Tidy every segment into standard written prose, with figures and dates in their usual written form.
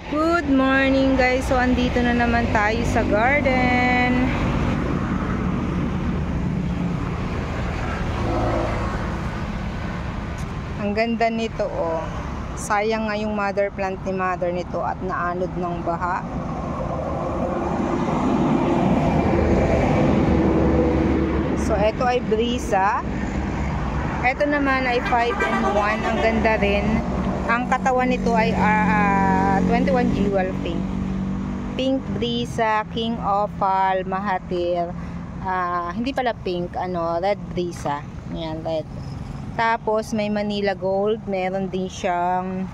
Good morning guys. So andito na naman tayo sa garden. Ang ganda nito oh. Sayang nga yung mother plant ni mother nito at naanod ng baha. So ito ay brisa. Ito naman ay 5-in-1. Ang ganda rin. Ang katawan nito ay 21 jewel pink. Pink brisa, king opal, mahatir. Hindi pala pink, red brisa. Ayan, red. Tapos may Manila gold, meron din siyang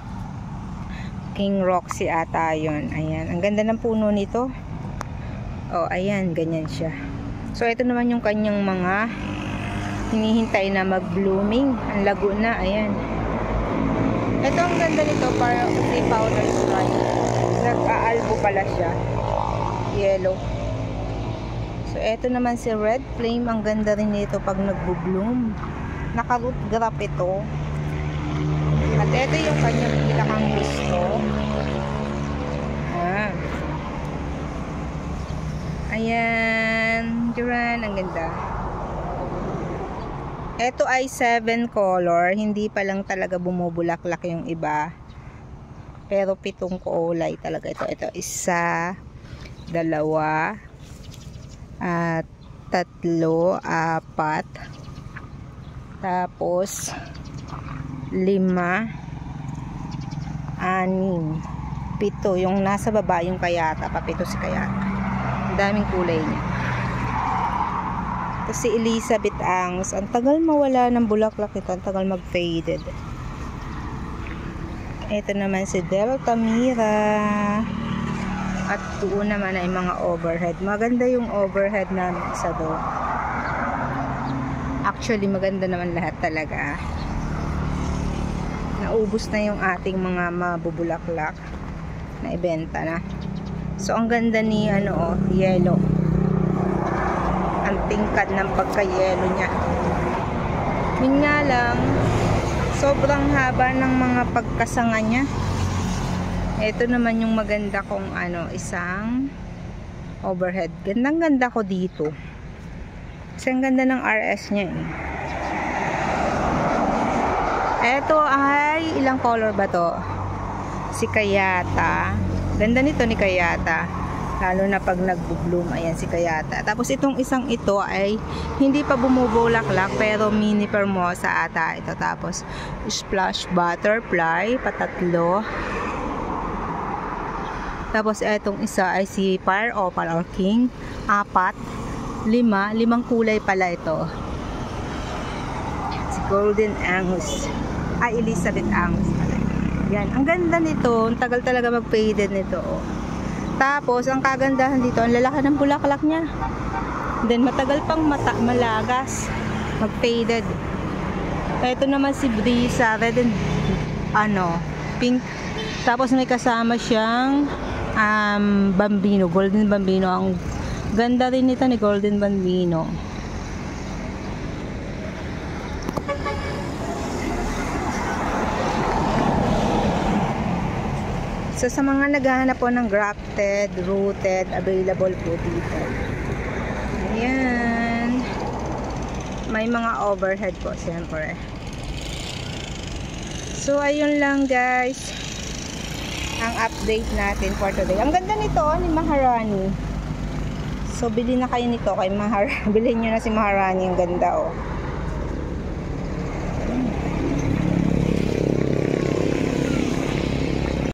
King Roxy ata yun. Ayan, ang ganda ng puno nito. Oh, ayan, ganyan siya. So ito naman yung kanyang mga hinihintay na mag-blooming. Ang lago na, ayan. Ito ang ganda nito, para kasi powder stripe. Nag-aalbo pala siya. Yellow. So, ito naman si red flame. Ang ganda rin nito pag nagbo-bloom. Naka-root grap ito. At ito yung kanyang pinakang gusto. Ayan. Duran, ang ganda. Ito ay 7 color, hindi pa lang talaga bumubulaklak yung iba. Pero 7 kulay talaga ito. Ito 1, 2, 3, 4, tapos 5, 6, 7. Yung nasa baba yung kayata, pa-7 si kayata. Ang daming kulay niya. Kasi Elizabeth Angus, ang tagal mawala ng bulaklak ito, ang tagal mag-faded. Ito naman si Delta Mira. At doon naman ay mga overhead. Maganda yung overhead namin isa doon. Actually, maganda naman lahat talaga. Naubos na yung ating mga mabubulaklak na ibenta na. So, ang ganda ni yellow. Ang tingkad ng pagka-yelo niya. Yun nga lang, sobrang haba ng mga pagkasanga niya. Ito naman yung maganda kong isang overhead. Gandang-ganda ko dito. Kasi ang ganda ng RS niya eh. Ito ay, ilang color ba to? Si Kayata. Ganda nito ni Kayata. Lalo na pag nagbo-bloom, ayan si Kayata. Tapos itong isang ito ay hindi pa bumubulaklak pero mini permosa ata ito. Tapos splash butterfly, patatlo. Tapos itong isa ay si Fire Opal or King, 4, 5 kulay pala ito. Si Golden Angus, Elizabeth Angus. Yan, ang ganda nito. Ang tagal talaga mag-faded nito. Tapos, ang kagandahan dito, ang lalaki ng bulaklak niya. Then, matagal pang malagas. Mag-faded. Ito naman si Brisa, red and, pink. Tapos, may kasama siyang, bambino, golden bambino. Ang ganda rin nito ni golden bambino. So, sa mga naghahanap po ng grafted, rooted, available po dito. Ayan. May mga overhead po, siyempre. So, ayun lang guys. Ang update natin for today. Ang ganda nito, ni Maharani. So, bili na kayo nito kay Maharani. Bilhin nyo na si Maharani. Ang ganda, oh.